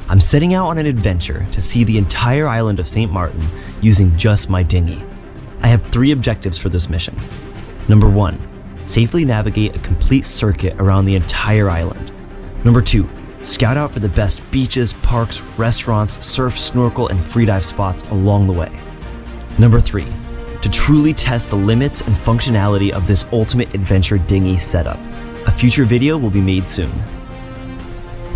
I'm setting out on an adventure to see the entire island of St. Martin using just my dinghy. I have 3 objectives for this mission. Number 1, safely navigate a complete circuit around the entire island. Number 2, scout out for the best beaches, parks, restaurants, surf, snorkel, and freedive spots along the way. Number 3, to truly test the limits and functionality of this ultimate adventure dinghy setup. A future video will be made soon.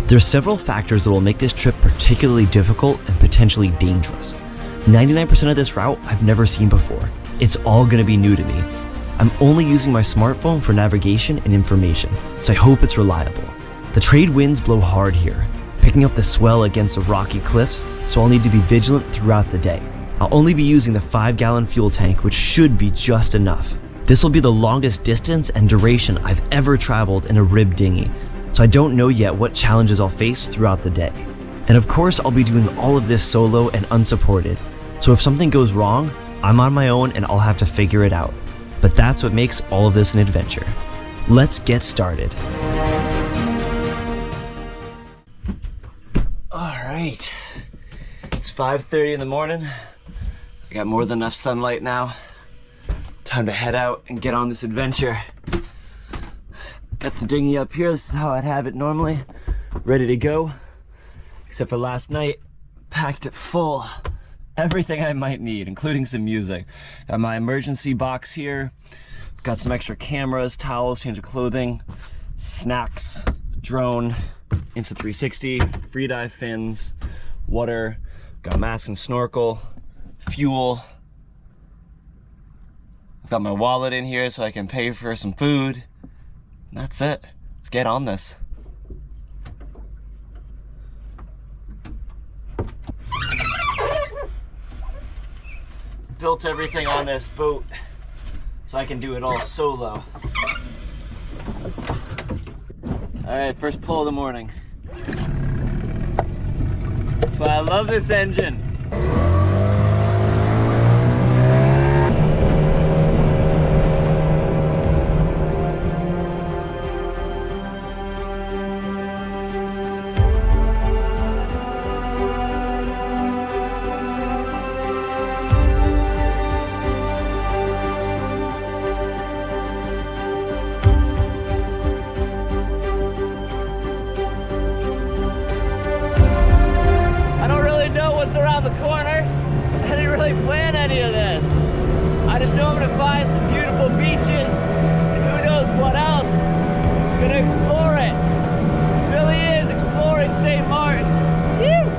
There are several factors that will make this trip particularly difficult and potentially dangerous. 99% of this route I've never seen before. It's all going to be new to me. I'm only using my smartphone for navigation and information, so I hope it's reliable. The trade winds blow hard here, picking up the swell against the rocky cliffs, so I'll need to be vigilant throughout the day. I'll only be using the 5-gallon fuel tank, which should be just enough. This will be the longest distance and duration I've ever traveled in a rib dinghy, so I don't know yet what challenges I'll face throughout the day. And of course, I'll be doing all of this solo and unsupported, so if something goes wrong, I'm on my own and I'll have to figure it out. But that's what makes all of this an adventure. Let's get started. All right, it's 5:30 in the morning. I got more than enough sunlight now. Time to head out and get on this adventure. Got the dinghy up here. This is how I'd have it normally. Ready to go. Except for last night, packed it full. Everything I might need, including some music. Got my emergency box here. Got some extra cameras, towels, change of clothing, snacks, drone, Insta360, freedive fins, water. Got mask and snorkel, fuel. I've got my wallet in here so I can pay for some food. And that's it. Let's get on this. Built everything on this boat so I can do it all solo. All right, first pull of the morning. That's why I love this engine. Around the corner. I didn't really plan any of this. I just know I'm gonna find some beautiful beaches and who knows what else. I'm gonna explore it. It really is exploring St. Martin. Woo!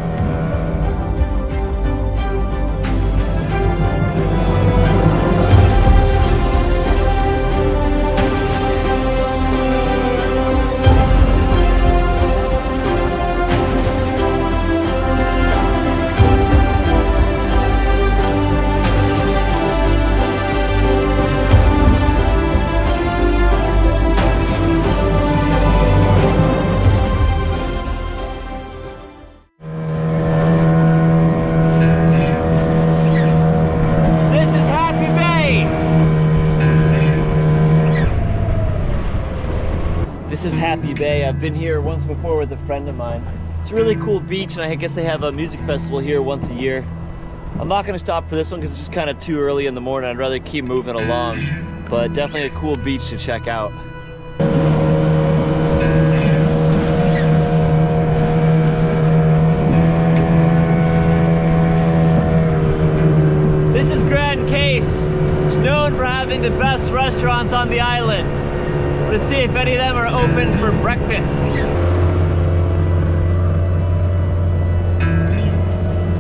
Happy Bay. I've been here once before with a friend of mine. It's a really cool beach, and I guess they have a music festival here once a year. I'm not going to stop for this one because it's just kind of too early in the morning. I'd rather keep moving along, but definitely a cool beach to check out. This is Grand Case. It's known for having the best restaurants on the island. Let's see if any of them are open for breakfast.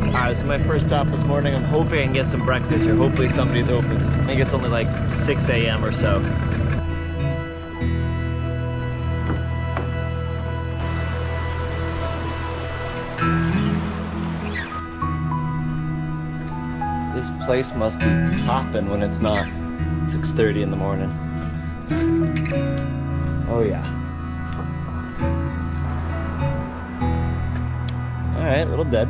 Alright, this is my first stop this morning. I'm hoping I can get some breakfast here. Hopefully somebody's open. I think it's only like 6 a.m. or so. This place must be popping when it's not 6:30 in the morning. Oh yeah. Alright, a little dead.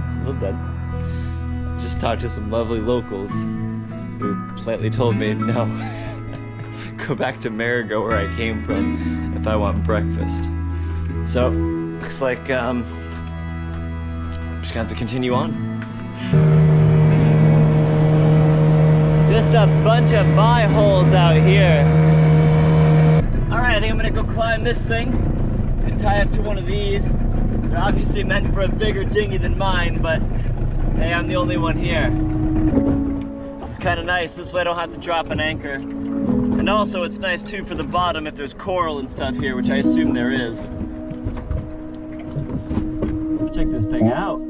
Just talked to some lovely locals who politely told me no. Go back to Marigot where I came from if I want breakfast. So, looks like just gonna have to continue on. Just a bunch of bye holes out here. All right, I think I'm gonna go climb this thing and tie up to one of these. They're obviously meant for a bigger dinghy than mine, but hey, I'm the only one here. This is kind of nice. This way I don't have to drop an anchor. And also it's nice too for the bottom if there's coral and stuff here, which I assume there is. Check this thing out.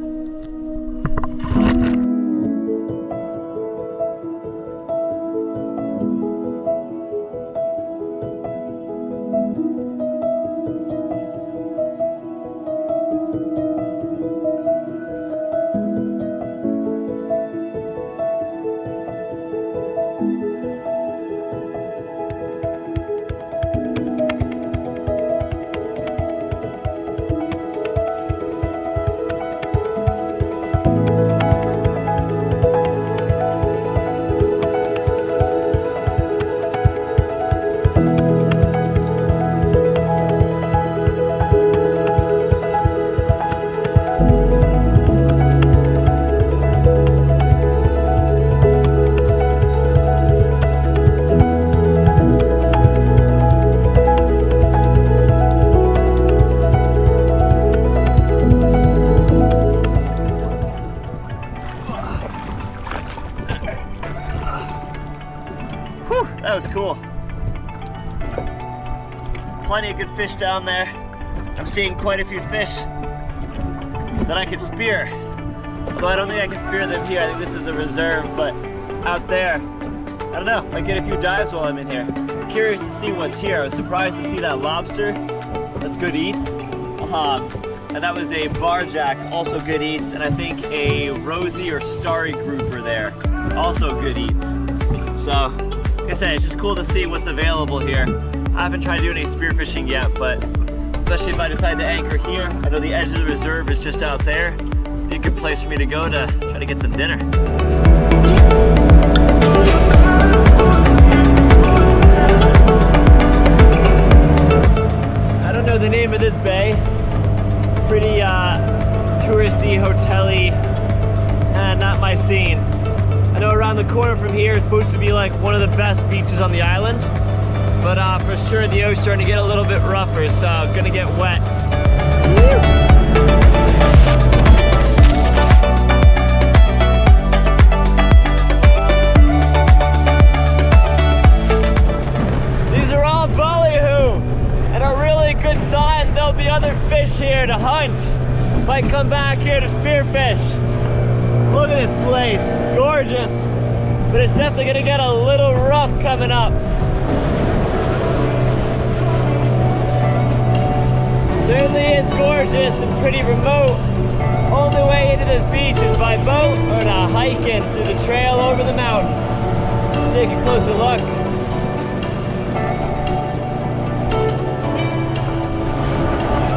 That was cool. Plenty of good fish down there. I'm seeing quite a few fish that I could spear. Although I don't think I can spear them here. I think this is a reserve, but out there, I don't know, might get a few dives while I'm in here. I'm curious to see what's here. I was surprised to see that lobster. That's good eats. And that was a barjack, also good eats. And I think a rosy or starry grouper there, also good eats. So, like I said, it's just cool to see what's available here. I haven't tried to do any spearfishing yet, but especially if I decide to anchor here, I know the edge of the reserve is just out there. Be a good place for me to go to try to get some dinner. I don't know the name of this bay. Pretty touristy, hotel-y, not my scene. I know around the corner from here is supposed to be like one of the best beaches on the island, but for sure the ocean's starting to get a little bit rougher, so gonna get wet. These are all ballyhoo, and a really good sign there'll be other fish here to hunt. Might come back here to spearfish. Look at this place, gorgeous, but it's definitely gonna get a little rough coming up. Certainly is gorgeous and pretty remote. Only way into this beach is by boat or to hiking through the trail over the mountain. Take a closer look.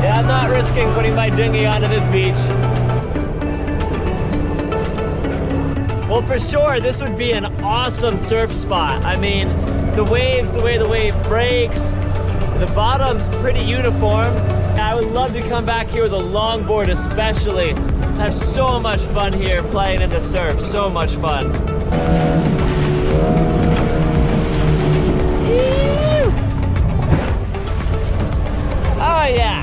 Yeah, I'm not risking putting my dinghy onto this beach. Well, for sure, this would be an awesome surf spot. I mean, the waves, the way the wave breaks, the bottom's pretty uniform. I would love to come back here with a longboard especially. I have so much fun here playing in the surf, so much fun. Oh yeah.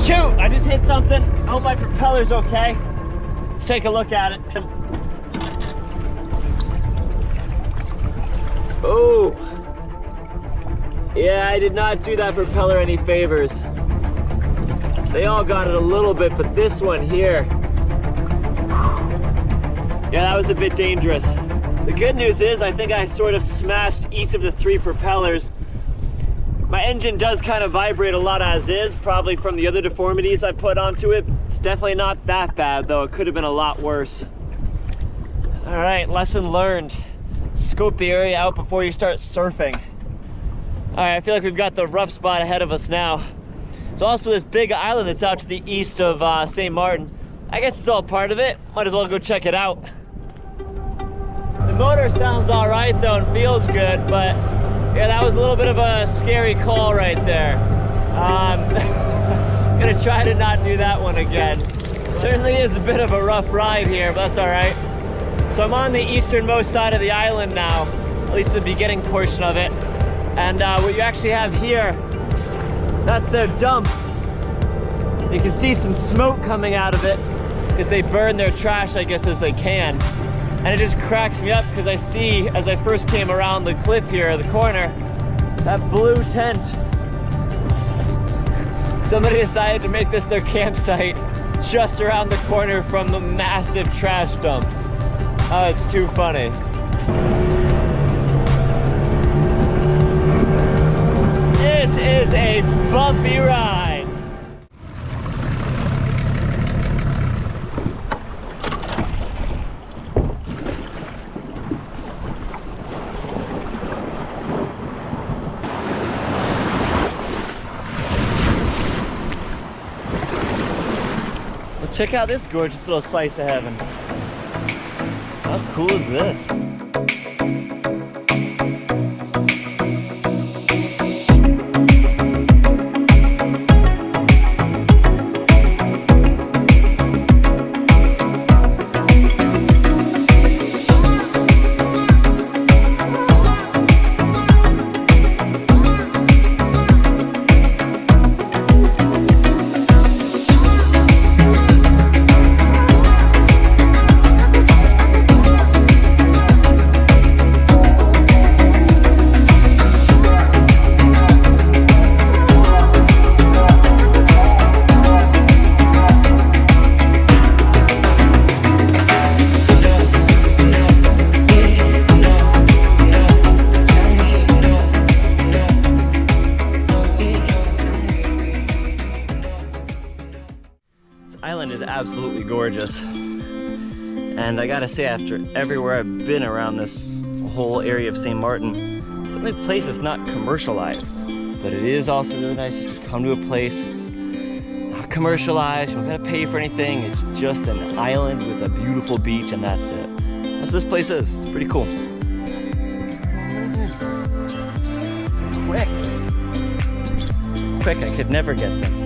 Shoot, I just hit something. I hope my propeller's okay. Let's take a look at it. Oh, yeah, I did not do that propeller any favors. They all got it a little bit, but this one here, yeah, that was a bit dangerous. The good news is I think I sort of smashed each of the 3 propellers. My engine does kind of vibrate a lot as is, probably from the other deformities I put onto it. It's definitely not that bad though, it could have been a lot worse. All right, lesson learned. Scope the area out before you start surfing. All right, I feel like we've got the rough spot ahead of us now. There's also this big island that's out to the east of St. Martin. I guess it's all part of it. Might as well go check it out. The motor sounds all right though and feels good, but yeah, that was a little bit of a scary call right there. Gonna try to not do that one again. Certainly is a bit of a rough ride here, but that's all right. So I'm on the easternmost side of the island now, at least the beginning portion of it. And what you actually have here, that's their dump. You can see some smoke coming out of it because they burn their trash, I guess, as they can. And it just cracks me up because I see, as I first came around the cliff here, the corner, that blue tent. Somebody decided to make this their campsite just around the corner from the massive trash dump. Oh, it's too funny. This is a bumpy ride. Well, check out this gorgeous little slice of heaven. How cool is this? Island is absolutely gorgeous, and I gotta say, after everywhere I've been around this whole area of St. Martin, it's the only place that's not commercialized, but it is also really nice just to come to a place that's not commercialized. You don't gotta pay for anything. It's just an island with a beautiful beach, and that's it. That's what this place is. It's pretty cool. It's quick. I could never get them.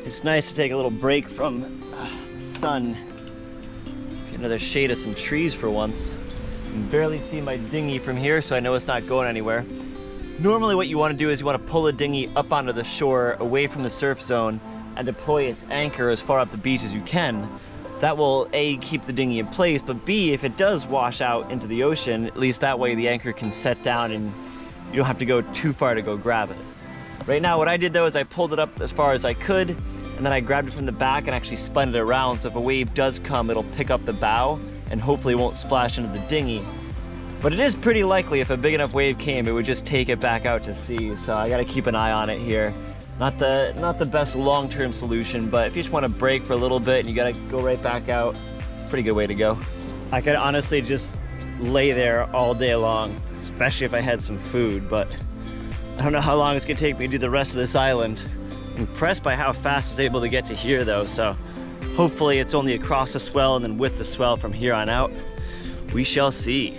It's nice to take a little break from the sun, get another shade of some trees for once. You can barely see my dinghy from here, so I know it's not going anywhere. Normally what you want to do is you want to pull a dinghy up onto the shore away from the surf zone and deploy its anchor as far up the beach as you can. That will A, keep the dinghy in place, but B, if it does wash out into the ocean, at least that way the anchor can set down and you don't have to go too far to go grab it. Right now what I did though is I pulled it up as far as I could, and then I grabbed it from the back and actually spun it around, so if a wave does come, it'll pick up the bow and hopefully won't splash into the dinghy. But it is pretty likely if a big enough wave came, it would just take it back out to sea, so I gotta keep an eye on it here. Not the best long-term solution, but if you just want to break for a little bit and you gotta go right back out, pretty good way to go. I could honestly just lay there all day long, especially if I had some food, but I don't know how long it's gonna take me to do the rest of this island. I'm impressed by how fast I was able to get to here though, so hopefully it's only across the swell and then with the swell from here on out. We shall see.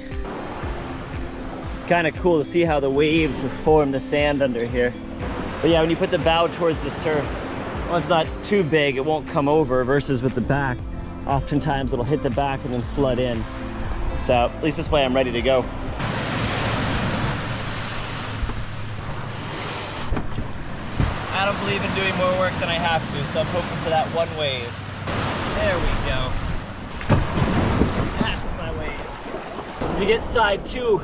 It's kind of cool to see how the waves have formed the sand under here. But yeah, when you put the bow towards the surf, well, it's not too big, it won't come over, versus with the back, oftentimes it'll hit the back and then flood in. So at least this way I'm ready to go. I don't believe in doing more work than I have to, so I'm hoping for that one wave. There we go. That's my wave. So if you get side two, you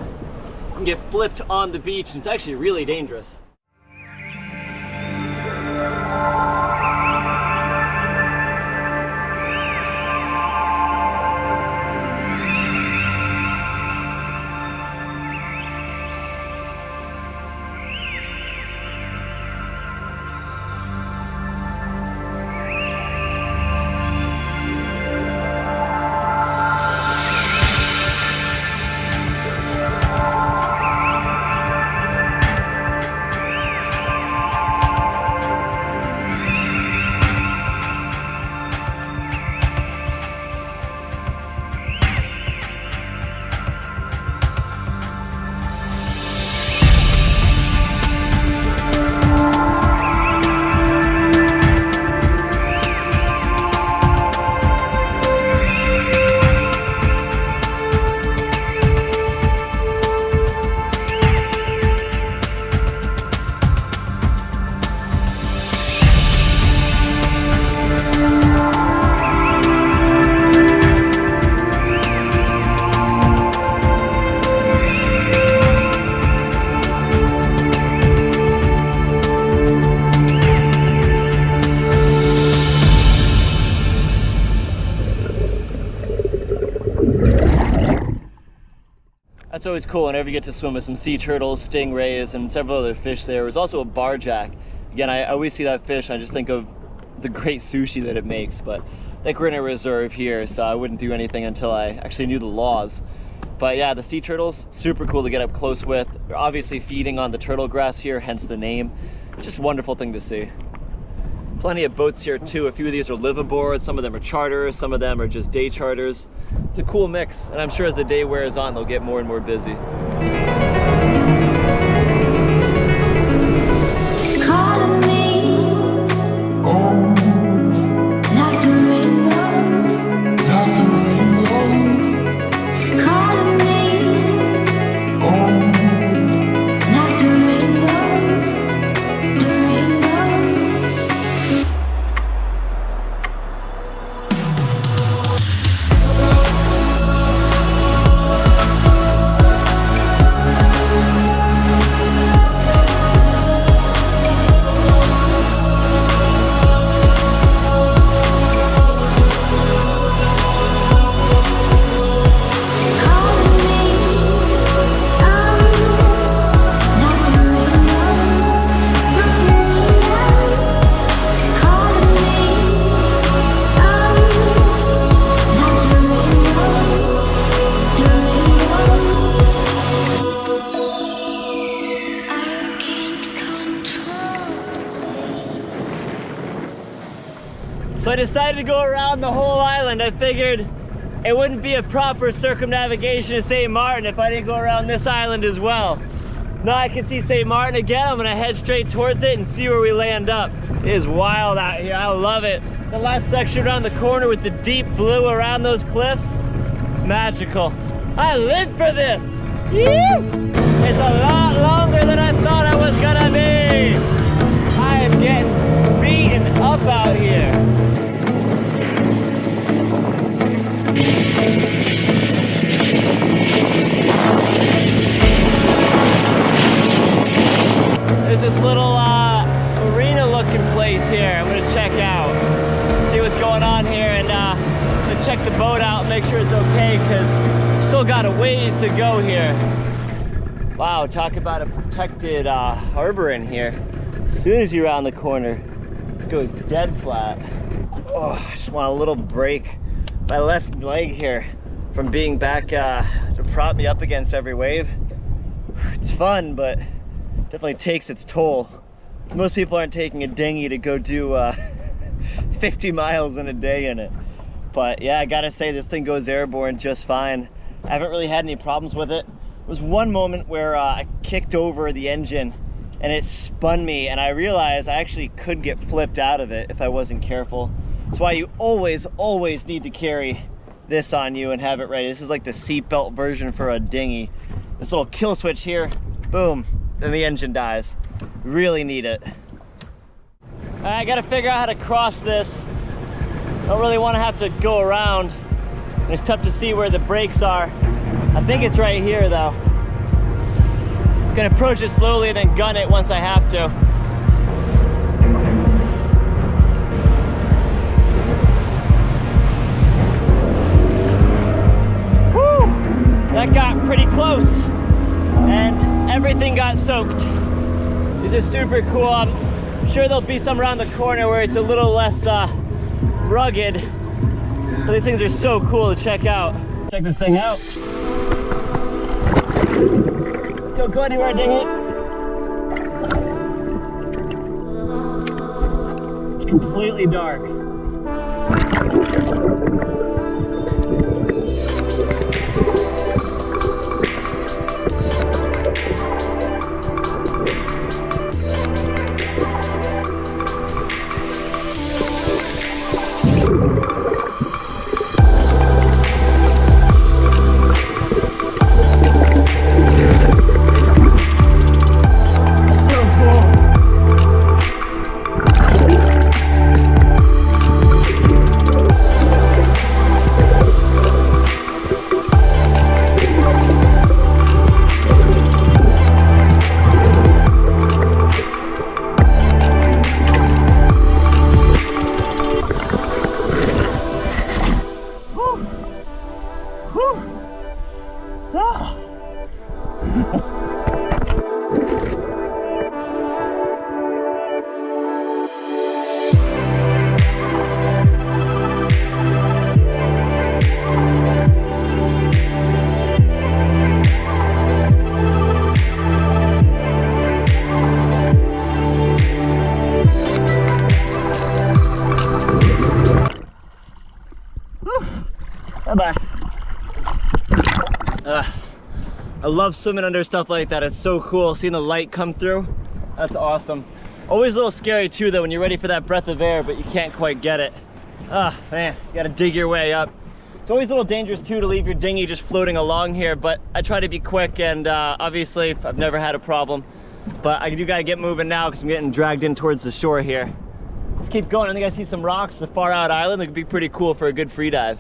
can get flipped on the beach, and it's actually really dangerous. That's always cool whenever you get to swim with some sea turtles, stingrays, and several other fish there. There's also a barjack. Again, I always see that fish, and I just think of the great sushi that it makes, but I think we're in a reserve here, so I wouldn't do anything until I actually knew the laws. But yeah, the sea turtles, super cool to get up close with. They're obviously feeding on the turtle grass here, hence the name. Just a wonderful thing to see. Plenty of boats here too. A few of these are liveaboard, some of them are charters, some of them are just day charters. It's a cool mix, and I'm sure as the day wears on, they'll get more and more busy. It's calling me, like the rainbow, like the rainbow. It's calling me, like the rainbow, the rainbow. So I decided to go around the whole island. I figured it wouldn't be a proper circumnavigation of St. Martin if I didn't go around this island as well. Now I can see St. Martin again. I'm gonna head straight towards it and see where we land up. It is wild out here, I love it. The last section around the corner with the deep blue around those cliffs, it's magical. I live for this. It's a lot longer than I thought I was gonna be. I am getting beaten up out here. There's this little arena looking place here I'm gonna check out, see what's going on here, and to check the boat out, make sure it's okay, because still got a ways to go here. Wow, talk about a protected harbor in here. As soon as you're around the corner, it goes dead flat. Oh, I just want a little break. My left leg here from being back to prop me up against every wave. It's fun, but definitely takes its toll. Most people aren't taking a dinghy to go do 50 miles in a day in it. But yeah, I gotta say, this thing goes airborne just fine. I haven't really had any problems with it. There was one moment where I kicked over the engine and it spun me, and I realized I actually could get flipped out of it if I wasn't careful. That's why you always need to carry this on you and have it ready. This is like the seatbelt version for a dinghy. This little kill switch here, boom, then the engine dies. Really need it. All right, I gotta figure out how to cross this. Don't really want to have to go around. It's tough to see where the brakes are. I think it's right here though. I'm gonna approach it slowly and then gun it once I have to. Woo! That got pretty close and everything got soaked. These are super cool. I'm sure there'll be some around the corner where it's a little less rugged. But these things are so cool to check out. Check this thing out. Don't go anywhere, dinghy. It's completely dark. Bye-bye. I love swimming under stuff like that. It's so cool seeing the light come through. That's awesome. Always a little scary too though when you're ready for that breath of air but you can't quite get it. Man, you gotta dig your way up. It's always a little dangerous too to leave your dinghy just floating along here, but I try to be quick and obviously I've never had a problem. But I do gotta get moving now because I'm getting dragged in towards the shore here. Let's keep going. I think I see some rocks, the far out island that could be pretty cool for a good free dive.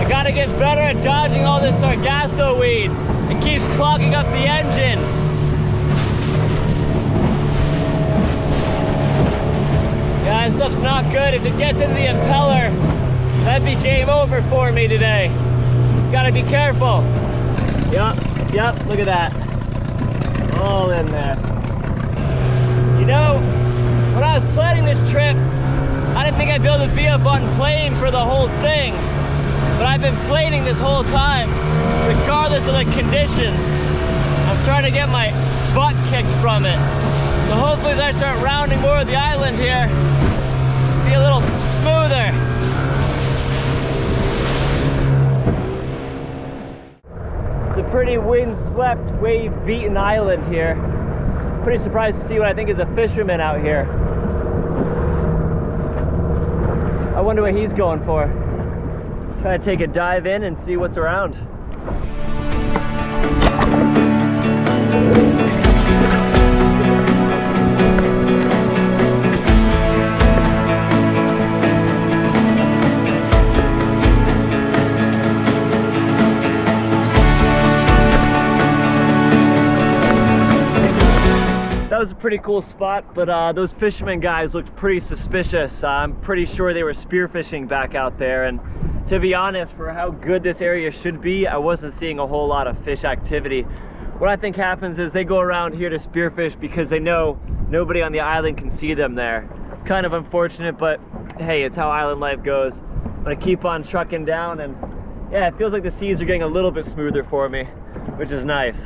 Gotta get better at dodging all this sargasso weed. It keeps clogging up the engine. Yeah, this stuff's not good. If it gets into the impeller, that'd be game over for me today. Gotta be careful. Yep, look at that. All in there. You know, when I was planning this trip, I didn't think I'd be able to be up on plane for the whole thing. But I've been planing this whole time, regardless of the conditions. I'm trying to get my butt kicked from it. So hopefully as I start rounding more of the island here, be a little smoother. It's a pretty windswept, wave-beaten island here. Pretty surprised to see what I think is a fisherman out here. I wonder what he's going for. Try to take a dive in and see what's around. That was a pretty cool spot, but those fishermen guys looked pretty suspicious. I'm pretty sure they were spearfishing back out there, and to be honest, for how good this area should be, I wasn't seeing a whole lot of fish activity. What I think happens is they go around here to spearfish because they know nobody on the island can see them there. Kind of unfortunate, but hey, it's how island life goes. I'm gonna keep on trucking down, and yeah, it feels like the seas are getting a little bit smoother for me, which is nice.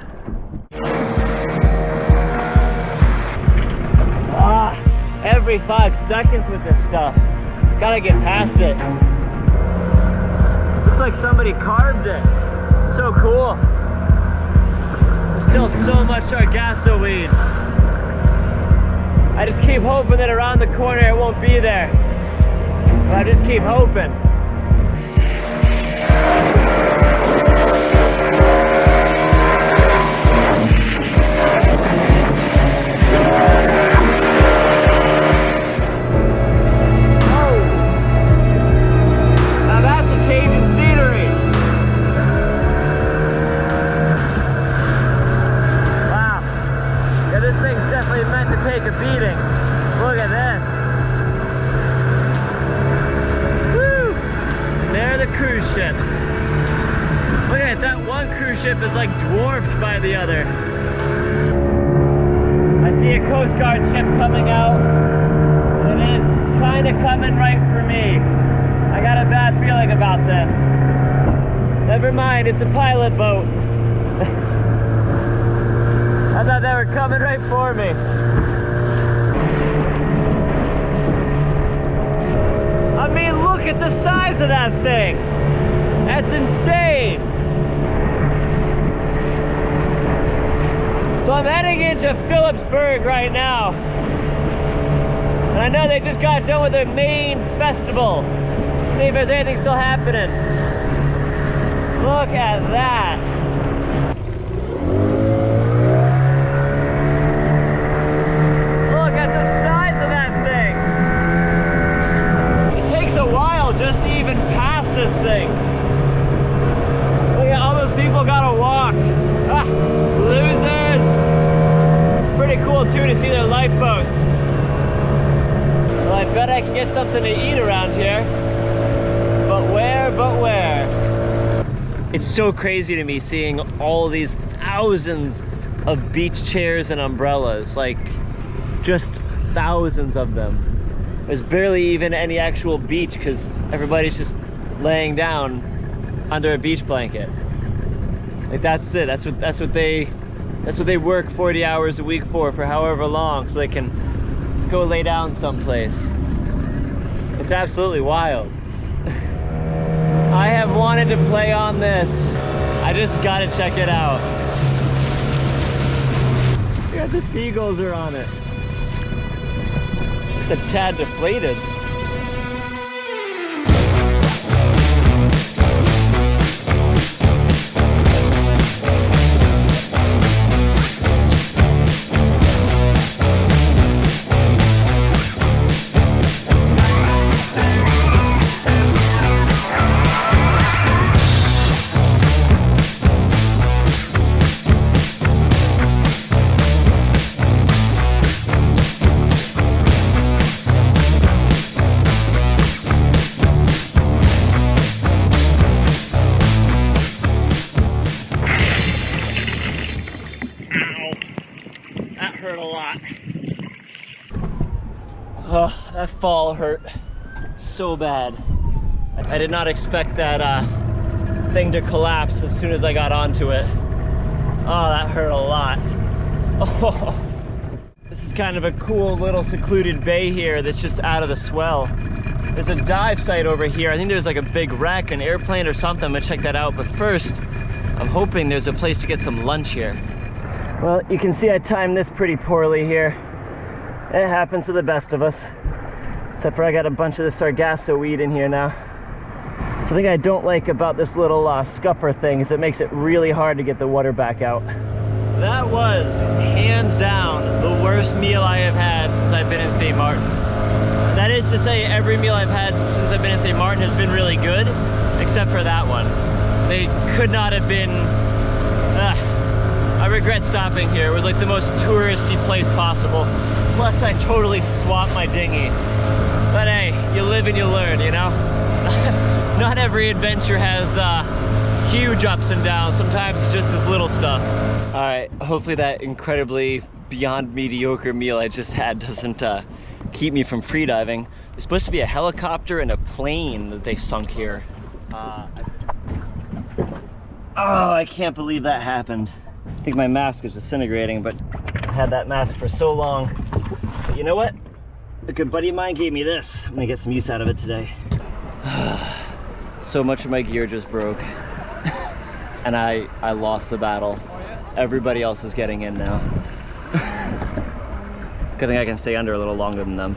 Every 5 seconds with this stuff. Gotta get past it. Looks like somebody carved it. So cool. There's still so much sargasso weed. I just keep hoping that around the corner it won't be there. But I just keep hoping. Take a beating. Look at this. Woo! And there are the cruise ships. Look at it, that one cruise ship is like dwarfed by the other. I see a Coast Guard ship coming out. It is kind of coming right for me. I got a bad feeling about this. Never mind, it's a pilot boat. I thought they were coming right for me. I mean, look at the size of that thing. That's insane. So I'm heading into Phillipsburg right now. And I know they just got done with their main festival. See if there's anything still happening. Look at that. Look at the size of that thing. It takes a while just to even pass this thing. Look at all those people gotta walk. Ah, losers. Pretty cool too to see their lifeboats. Well, I bet I can get something to eat around here. But where? It's so crazy to me seeing all these thousands of beach chairs and umbrellas, like just thousands of them. There's barely even any actual beach because everybody's just laying down under a beach blanket. Like that's it. That's what they work 40 hours a week for however long, so they can go lay down someplace. It's absolutely wild. I have wanted to play on this. I just gotta check it out. Yeah, the seagulls are on it. Looks a tad deflated. Oh, that fall hurt so bad. I did not expect that thing to collapse as soon as I got onto it. Oh, that hurt a lot. Oh, this is kind of a cool little secluded bay here that's just out of the swell. There's a dive site over here. I think there's like a big wreck, an airplane or something. I'm gonna check that out. But first, I'm hoping there's a place to get some lunch here. Well, you can see I timed this pretty poorly here. It happens to the best of us. Except for I got a bunch of the sargasso weed in here now. So the thing I don't like about this little scupper thing is it makes it really hard to get the water back out. That was, hands down, the worst meal I have had since I've been in St. Martin. That is to say, every meal I've had since I've been in St. Martin has been really good, except for that one. They could not have been... I regret stopping here. It was like the most touristy place possible. Plus, I totally swapped my dinghy. But hey, you live and you learn, you know? Not every adventure has huge ups and downs. Sometimes it's just this little stuff. All right, hopefully that incredibly beyond mediocre meal I just had doesn't keep me from freediving. There's supposed to be a helicopter and a plane that they sunk here. Oh, I can't believe that happened. I think my mask is disintegrating, but I had that mask for so long. But you know what? A good buddy of mine gave me this. I'm gonna get some use out of it today. So much of my gear just broke. And I lost the battle. Everybody else is getting in now. Good thing I can stay under a little longer than them.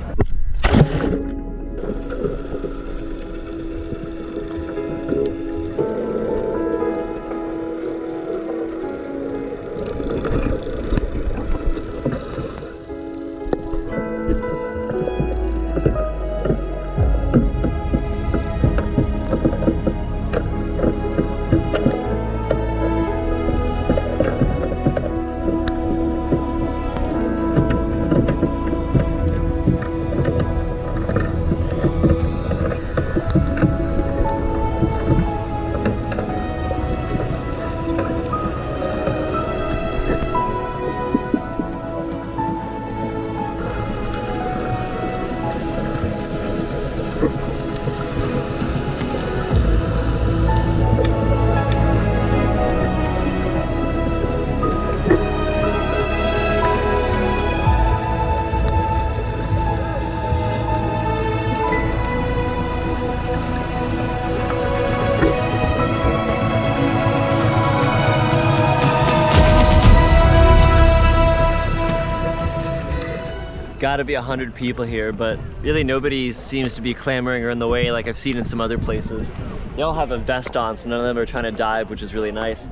Gotta be 100 people here, but really nobody seems to be clamoring or in the way like I've seen in some other places. They all have a vest on, so none of them are trying to dive, which is really nice.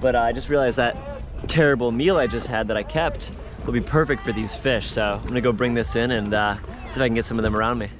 But I just realized that terrible meal I just had that I kept will be perfect for these fish. So I'm gonna go bring this in and see if I can get some of them around me.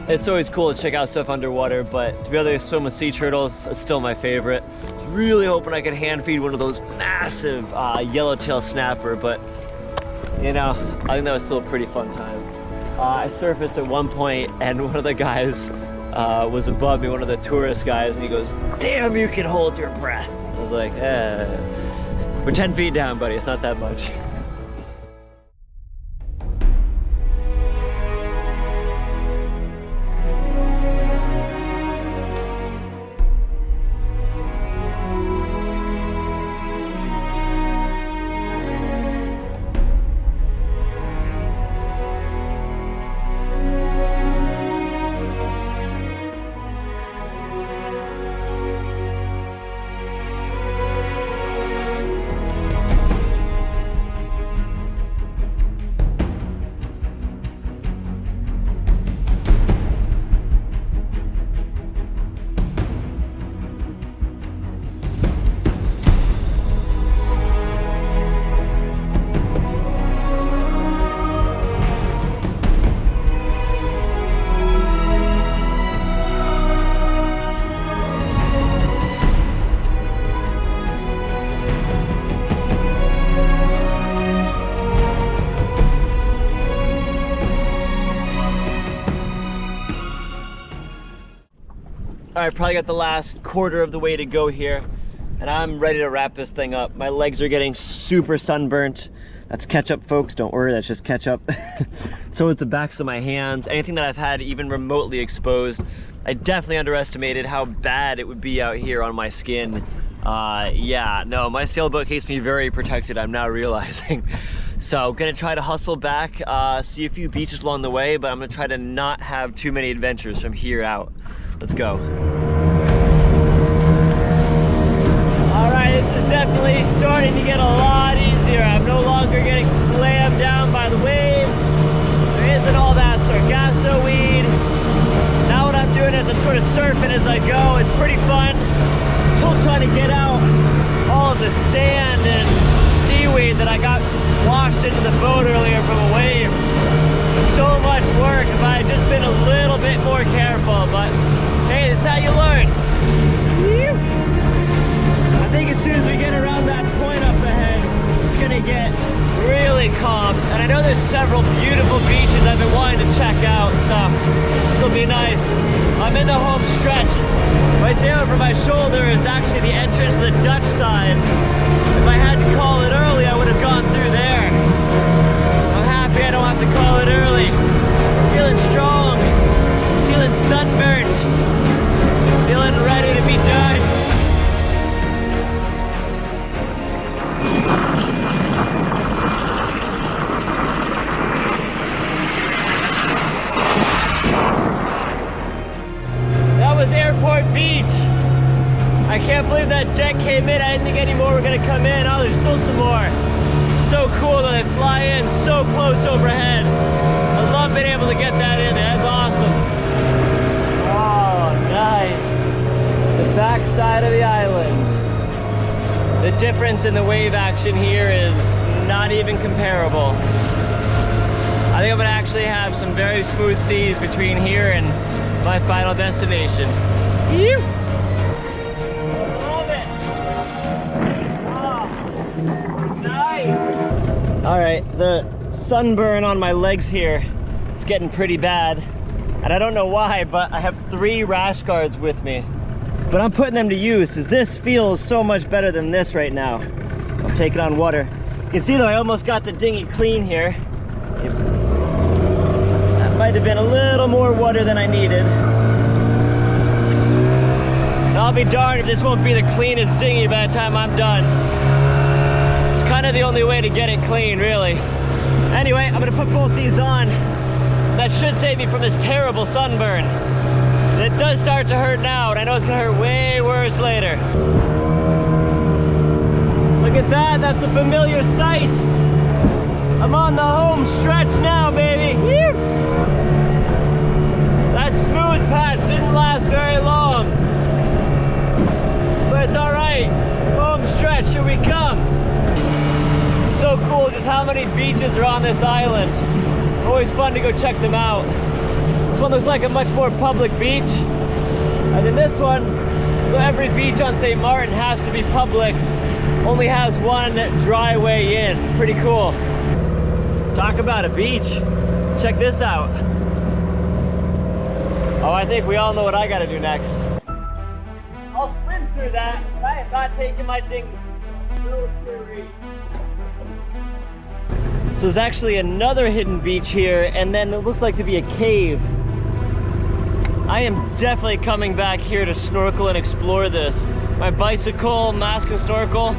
It's always cool to check out stuff underwater, but to be able to swim with sea turtles is still my favorite. I was really hoping I could hand feed one of those massive yellowtail snapper, but you know, I think that was still a pretty fun time. I surfaced at one point and one of the guys was above me, one of the tourist guys, and he goes, "Damn, you can hold your breath." I was like, we're 10 feet down, buddy, it's not that much. All right, probably got the last quarter of the way to go here, and I'm ready to wrap this thing up. My legs are getting super sunburnt. That's ketchup, folks, don't worry, that's just ketchup. So it's the backs of my hands, anything that I've had even remotely exposed. I definitely underestimated how bad it would be out here on my skin. Yeah, no, my sailboat keeps me very protected, I'm now realizing. So gonna try to hustle back, see a few beaches along the way, but I'm gonna try to not have too many adventures from here out. Let's go. All right, this is definitely starting to get a lot easier. I'm no longer getting slammed down by the waves. There isn't all that sargasso weed. Now what I'm doing is I'm sort of surfing as I go. It's pretty fun. Still trying to get out all of the sand and seaweed that I got washed into the boat earlier from a wave. So much work if I had just been a little bit more careful, but hey, this is how you learn. I think as soon as we get around that point up ahead, it's gonna get really calm. And I know there's several beautiful beaches I've been wanting to check out, so this will be nice. I'm in the home stretch. Right there over my shoulder is actually the entrance to the Dutch side. If I had to call it early, I would have gone through there. I'm happy I don't have to call it early. Feeling strong, feeling sunburnt, feeling ready to be done. That was Airport Beach. I can't believe that jet came in. I didn't think any more were gonna come in. Oh, there's still some more. So cool that they fly in so close overhead. I love being able to get that in there. That's awesome. Oh, nice. The back side of the island. The difference in the wave action here is not even comparable. I think I'm gonna actually have some very smooth seas between here and my final destination. Phew. Love it. Oh, nice. All right, the sunburn on my legs here is getting pretty bad. And I don't know why, but I have 3 rash guards with me. But I'm putting them to use, because this feels so much better than this right now. I'm taking on water. You can see though, I almost got the dinghy clean here. That might have been a little more water than I needed. And I'll be darned if this won't be the cleanest dinghy by the time I'm done. It's kind of the only way to get it clean, really. Anyway, I'm gonna put both these on. That should save me from this terrible sunburn. It does start to hurt now, and I know it's gonna hurt way worse later. Look at that, that's a familiar sight. I'm on the home stretch now, baby. Whew. That smooth patch didn't last very long. But it's all right. Home stretch, here we come. So cool just how many beaches are on this island. Always fun to go check them out. This one looks like a much more public beach. And then this one, so every beach on St. Martin has to be public, only has one dry way in. Pretty cool. Talk about a beach. Check this out. Oh, I think we all know what I gotta do next. I'll swim through that, but I am not taking my dinghy. No siree. So there's actually another hidden beach here, and then it looks like to be a cave. I am definitely coming back here to snorkel and explore this. My bicycle, mask and snorkel.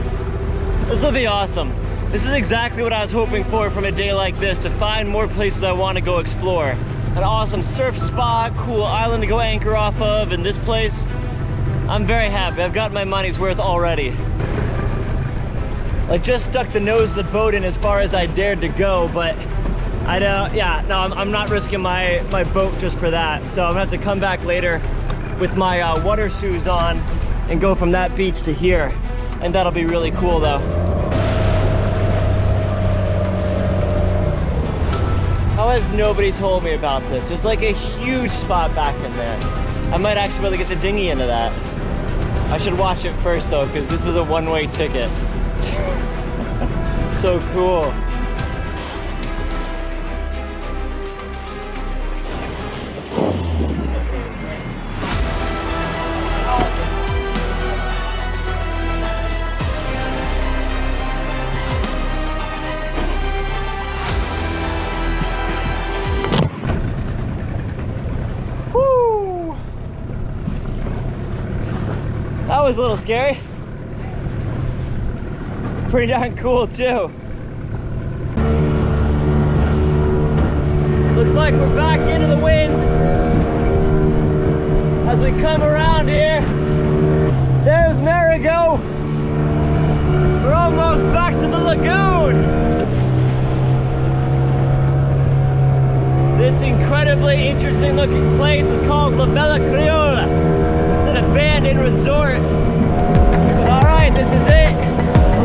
This will be awesome. This is exactly what I was hoping for from a day like this, to find more places I want to go explore. An awesome surf spot, cool island to go anchor off of, and this place, I'm very happy. I've got my money's worth already. I just stuck the nose of the boat in as far as I dared to go, but I don't, yeah, no, I'm not risking my boat just for that. So I'm gonna have to come back later with my water shoes on and go from that beach to here. And that'll be really cool though. How has nobody told me about this? There's like a huge spot back in there. I might actually be able to get the dinghy into that. I should watch it first though, because this is a one-way ticket. So cool. That was a little scary. Pretty darn cool too. Looks like we're back into the wind. As we come around here, there's Marigot. We're almost back to the lagoon. This incredibly interesting looking place is called La Bella Criolla. It's an abandoned resort. But alright, this is it.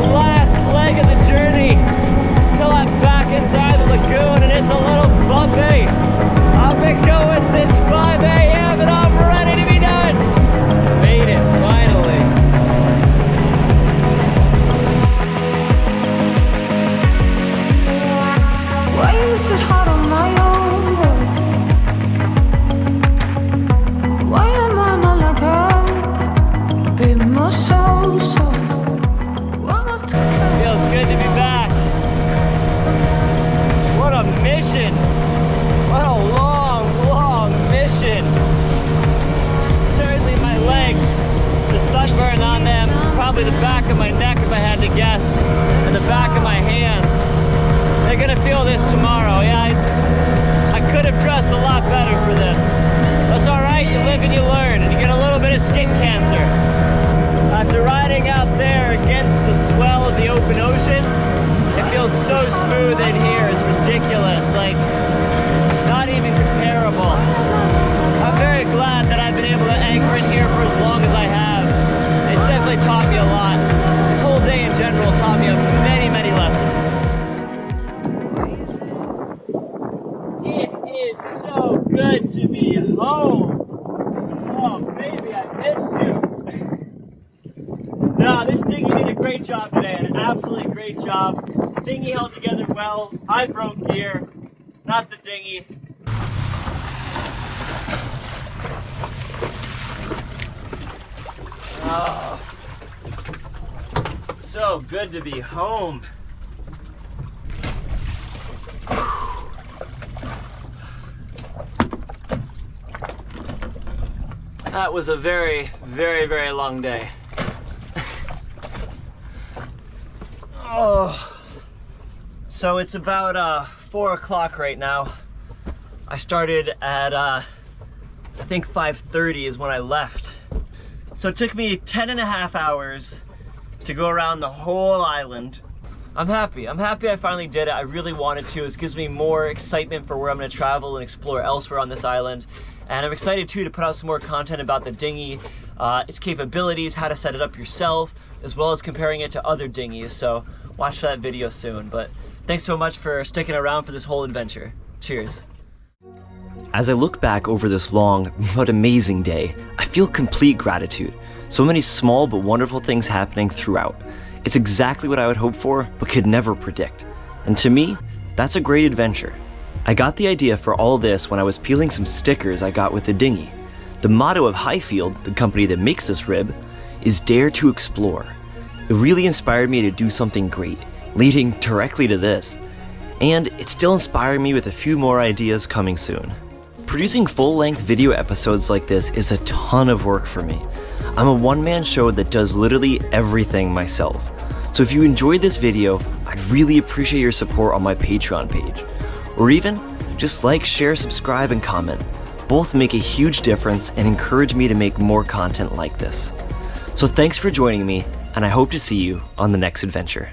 The last leg of the journey till I'm back inside the lagoon, and it's a little bumpy. I've been going since 5 a.m. and I'm ready to be done. Made it, finally. Why is it hard on my own? Why am I not like her? A bit more so. Feels good to be back. What a mission. What a long mission. Certainly my legs, the sunburn on them, probably the back of my neck if I had to guess, and the back of my hands. They're gonna feel this tomorrow. Yeah, I could have dressed a lot better for this. That's all right, you live and you learn, and you get a little bit of skin cancer. After riding out there against the swell of the open ocean, it feels so smooth in here, it's ridiculous, like, not even comparable. I'm very glad that I've been able to anchor in here for as long as I have. It's definitely taught me a lot. This whole day in general taught me many, many lessons. It is so good to be home. Oh, baby, I missed you. No, this dinghy did a great job today, an absolutely great job. Dinghy held together well. I broke gear, not the dinghy. Oh, so good to be home. That was a very, very, very long day. Oh, so it's about 4 o'clock right now. I started at I think 5:30 is when I left. So it took me 10.5 hours to go around the whole island. I'm happy I finally did it. I really wanted to. This gives me more excitement for where I'm going to travel and explore elsewhere on this island. And I'm excited too to put out some more content about the dinghy, its capabilities, how to set it up yourself, as well as comparing it to other dinghies. So watch that video soon. But thanks so much for sticking around for this whole adventure. Cheers. As I look back over this long but amazing day, I feel complete gratitude. So many small but wonderful things happening throughout. It's exactly what I would hope for, but could never predict. And to me, that's a great adventure. I got the idea for all this when I was peeling some stickers I got with the dinghy. The motto of Highfield, the company that makes this rib, is Dare to Explore. It really inspired me to do something great, leading directly to this. And it's still inspiring me with a few more ideas coming soon. Producing full-length video episodes like this is a ton of work for me. I'm a one-man show that does literally everything myself. So if you enjoyed this video, I'd really appreciate your support on my Patreon page. Or even, just like, share, subscribe, and comment. Both make a huge difference and encourage me to make more content like this. So thanks for joining me, and I hope to see you on the next adventure.